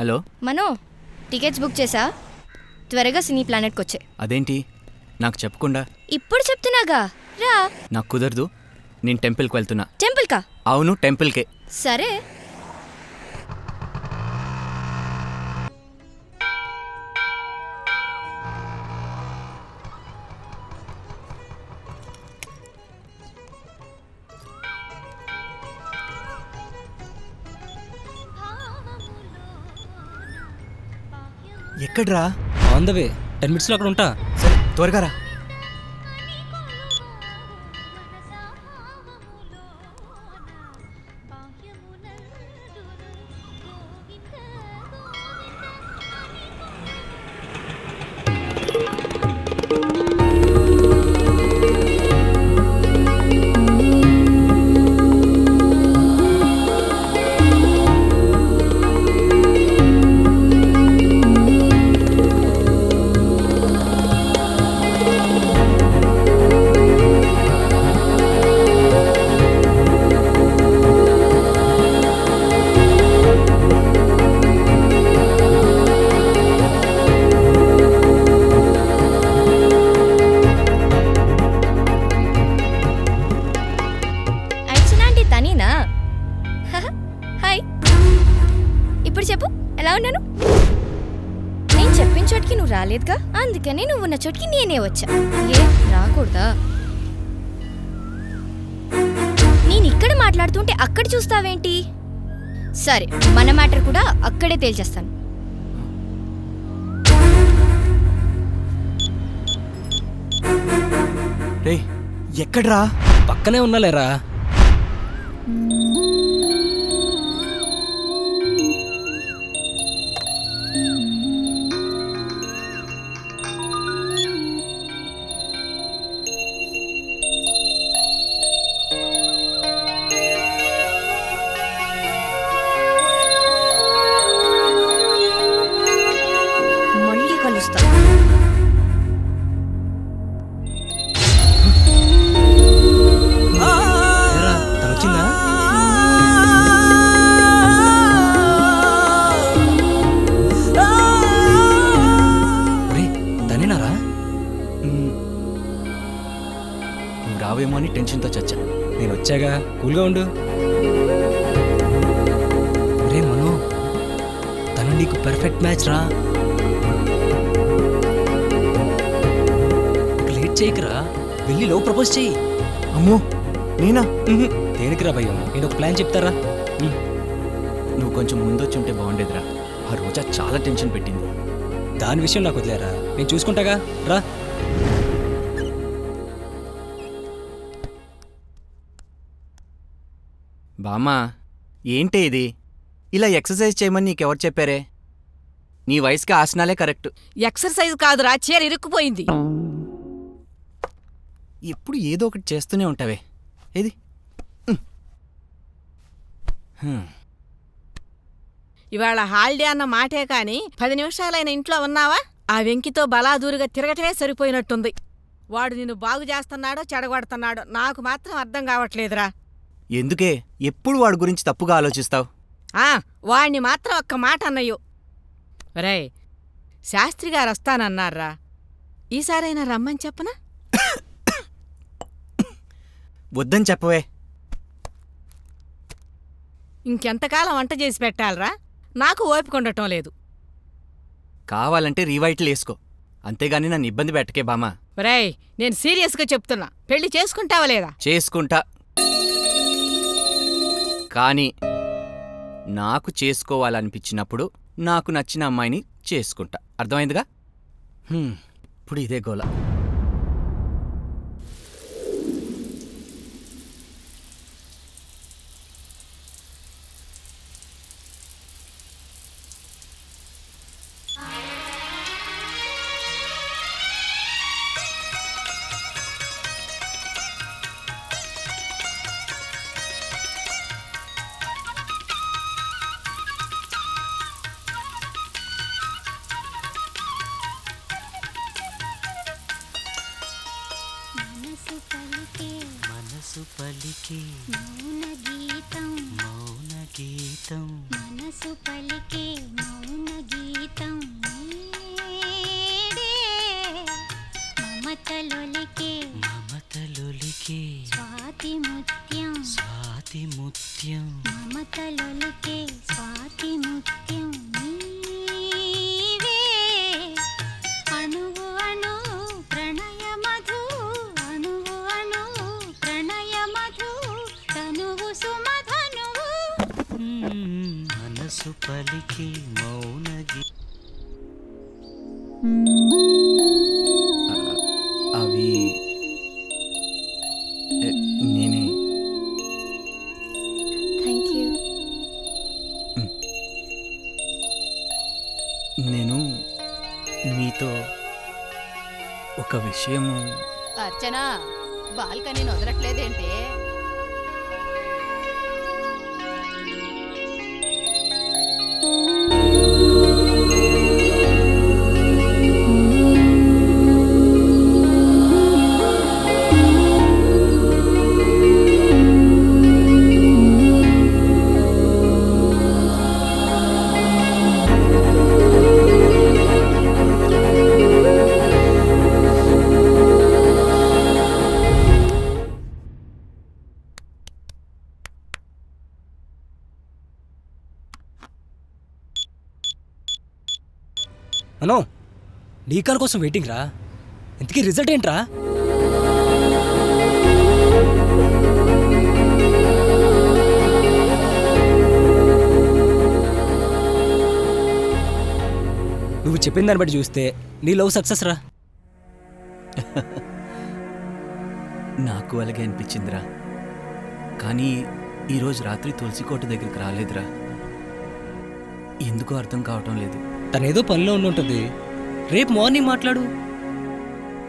Hello మనో, tickets book చేసా? త్వరగా సినీ ప్లానెట్కి వచ్చే. అదేంటి నాకు చెప్పకుండా? ఇప్పుడు చెప్తున్నాగా, రా. నాకు కుదరదు, నేను టెంపుల్కి వెళ్తున్నా. టెంపుల్కా? అవును, టెంపుల్కే. సరే. ఎక్కడ్రా? ఆన్ ద వే, 10 minutesలో అక్కడ ఉంటా. సరే త్వరగా రా. ఇప్పుడు చెప్పు, ఎలా ఉన్నాను? నేను చెప్పిన చోటికి నువ్వు రాలేదుగా, అందుకనే నువ్వు ఉన్న చోటికి నేనే వచ్చా. ఏ రాకూడదా? నేను ఇక్కడ మాట్లాడుతుంటే అక్కడ చూస్తావేంటి? సరే, మన మ్యాటర్ కూడా అక్కడే తేల్చేస్తాను. రే, ఎక్కడ్రా? పక్కనే ఉన్నాలేరా. మళ్ళీ కలుస్తా. తనొచ్చిందా? తనేనారా? నువ్వు రావేమో అని టెన్షన్తో చచ్చా. నేను వచ్చాగా, కూల్గా ఉండు. రే మనో, తను నీకు పెర్ఫెక్ట్ మ్యాచ్ రా. లేట్ చేయకురా, వెళ్ళి లవ్ ప్రపోజ్ చెయ్యి. అమ్మో, నేనా? దేనికిరా భయం? నేను ఒక ప్లాన్ చెప్తారా? నువ్వు కొంచెం ముందొచ్చి ఉంటే బాగుండేదిరా. ఆ రోజా చాలా టెన్షన్ పెట్టింది. దాని విషయం నాకు వదిలేరా, నేను చూసుకుంటాగా, రా. బామ్మా, ఏంటే ఇది? ఇలా ఎక్సర్సైజ్ చేయమని నీకెవరు చెప్పారే? నీ వయసుకి ఆసనాలే కరెక్ట్. ఎక్సర్సైజ్ కాదురా, చీర ఇరుక్కుపోయింది. ఎప్పుడు ఏదో ఒకటి చేస్తూనే ఉంటావే. ఏది? ఇవాళ హాలిడే అన్న మాటే కాని 10 నిమిషాలైన ఇంట్లో ఉన్నావా? ఆ వెంకితో బలాదూరుగా తిరగటమే సరిపోయినట్టుంది. వాడు నిన్ను బాగు చేస్తున్నాడో చెడగొడుతున్నాడో నాకు మాత్రం అర్థం కావట్లేదురా. ఎందుకే ఎప్పుడు వాడి గురించి తప్పుగా ఆలోచిస్తావు? వాణ్ణి మాత్రం ఒక్క మాట అన్నయ్యో. రే, శాస్త్రిగారు వస్తానన్నారా, ఈసారైనా రమ్మని చెప్పనా? వద్దని చెప్పవే. ఇంకెంతకాలం వంట చేసి పెట్టాలరా? నాకు ఓపిక ఉండటం లేదు. కావాలంటే రీవైట్లు వేసుకో, అంతేగాని నన్ను ఇబ్బంది పెట్టకే బామా. రేయ్, నేను సీరియస్గా చెప్తున్నా, పెళ్లి చేసుకుంటావా లేదా? చేసుకుంటా, కానీ నాకు చేసుకోవాలనిపించినప్పుడు నాకు నచ్చిన అమ్మాయిని చేసుకుంటా. అర్థమైందిగా? ఇప్పుడు ఇదే గోల. మనసు పలికే మౌన గీతం మనసు పలికే మౌన గీతం మమతలొలికే స్వాతి ముత్యం మమతలొలికే స్వాతి ముత్యం నీవే అణువు అణు ప్రణయ మధు అణువు అణు ప్రణయ మధు తనువు సుమధనువు మనసు పలికే మౌన అవి నేనే. Thank you. నేను మీతో ఒక విషయము. అర్చన బాల్కనీని వదలట్లేదేంటి? అనో నీ కాల్ కోసం వెయిటింగ్ రా. ఇంతకీ రిజల్ట్ ఏంట్రా? నువ్వు చెప్పిన దాన్ని బట్టి చూస్తే నీ లవ్ సక్సెస్ రా. నాకు అలాగే అనిపించిందిరా. కానీ ఈరోజు రాత్రి తులసి కోట దగ్గరికి రాలేదురా. ఎందుకో అర్థం కావటం లేదు. తనేదో పనిలో ఉండుంటుంది. రేపు మార్నింగ్ మాట్లాడు.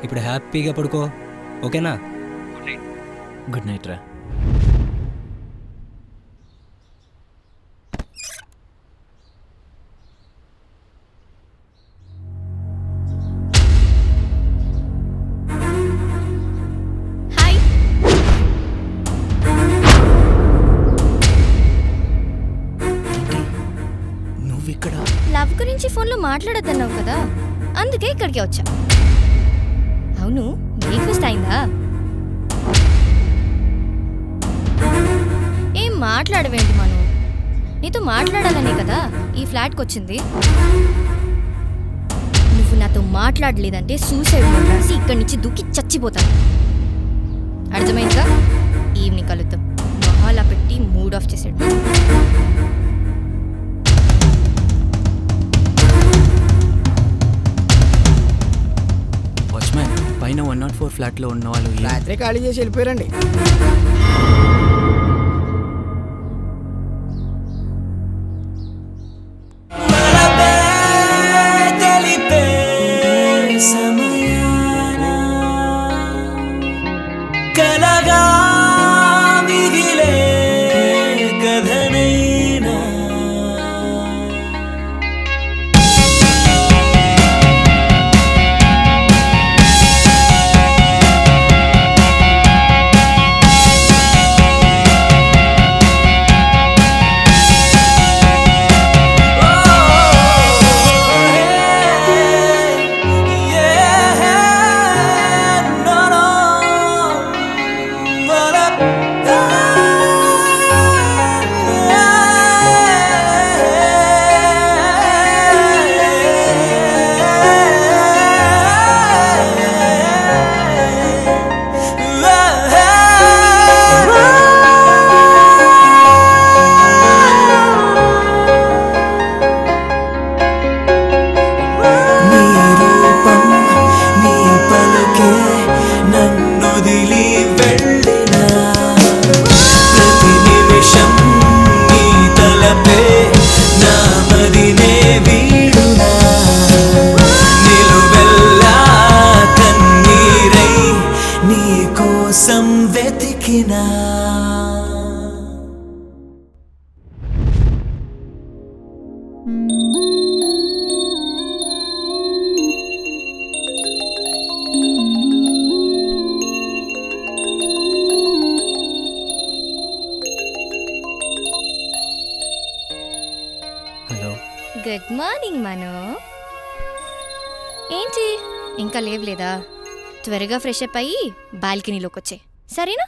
ఇప్పుడు హ్యాపీగా పడుకో, ఓకేనా? గుడ్ నైట్ రా. హాయ్. నువ్విక్కడ? లవ్ గురించి ఫోన్లో మాట్లాడొద్దన్నావు కదా, అందుకే ఇక్కడికి వచ్చా. అవును, బ్రేక్ఫాస్ట్ అయిందా? ఏం మాట్లాడవేంటి మను? నీతో మాట్లాడాలనే కదా ఈ ఫ్లాట్కి వచ్చింది. నువ్వు నాతో మాట్లాడలేదంటే సూసైడ్ నోట్ రాసి ఇక్కడి నుంచి దూకి చచ్చిపోతాను. అర్థమైందిగా? ఈవినింగ్ కలుద్దాం. మొహాలా పెట్టి మూడ్ ఆఫ్ చేసాడు. వాచ్మ్యాన్, పైన 104 ఫ్లాట్లో ఉన్న వాళ్ళు రాత్రి ఖాళీ చేసి వెళ్ళిపోయారండి. గుడ్ మార్నింగ్ మను. ఏంటి ఇంకా లేవలేదా? త్వరగా ఫ్రెష్ అప్ అయ్యి బాల్కనీలోకి వచ్చే, సరేనా?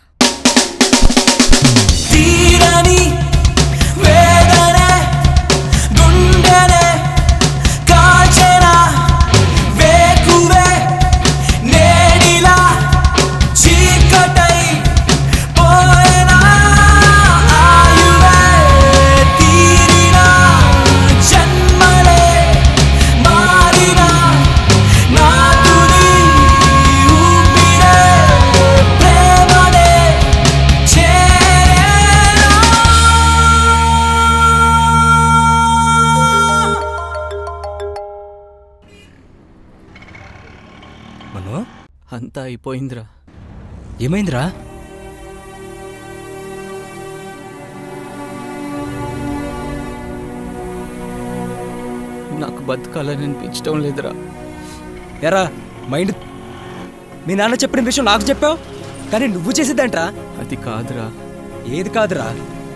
మను, అంతా అయిపోయిందిరా. ఏమైందిరా? నాకు బతకాలని అనిపించడం లేదురా. ఎరా మైండ్, మీ నాన్న చెప్పిన విషయం నాకు చెప్పావు, కానీ నువ్వు చేసేదేంట్రా? అది కాదురా. ఏది కాదురా?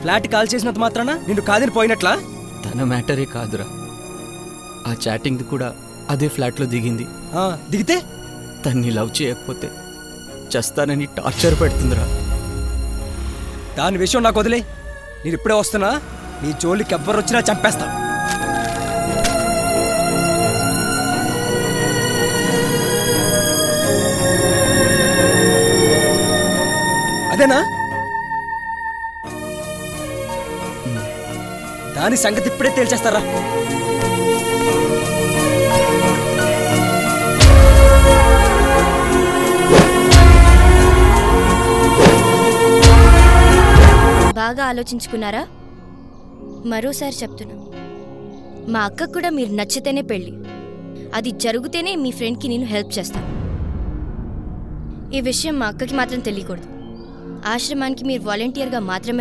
ఫ్లాట్ కాల్ చేసినంత మాత్రాన నిన్ను కాదని పోయినట్లా? తన మ్యాటరే కాదురా, ఆ చాటింగ్ది కూడా అదే ఫ్లాట్లో దిగింది. దిగితే తన్ని లవ్ చేయకపోతే చస్తానని టార్చర్ పెడుతుందిరా. దాని విషయం నాకు వదిలే. నేను ఇప్పుడే వస్తున్నా, నీ జోలికి ఎవ్వరు వచ్చినా చంపేస్తా. అదేనా? దాని సంగతి ఇప్పుడే తేల్చేస్తారా? బాగా ఆలోచించుకున్నారా? మరోసారి చెప్తున్నా, మా అక్కకు కూడా మీరు నచ్చితేనే పెళ్ళి, అది జరిగితేనే మీ ఫ్రెండ్కి నేను హెల్ప్ చేస్తాను. ఈ విషయం మా అక్కకి మాత్రం తెలియకూడదు. ఆశ్రమానికి మీరు వాలంటీర్గా మాత్రమే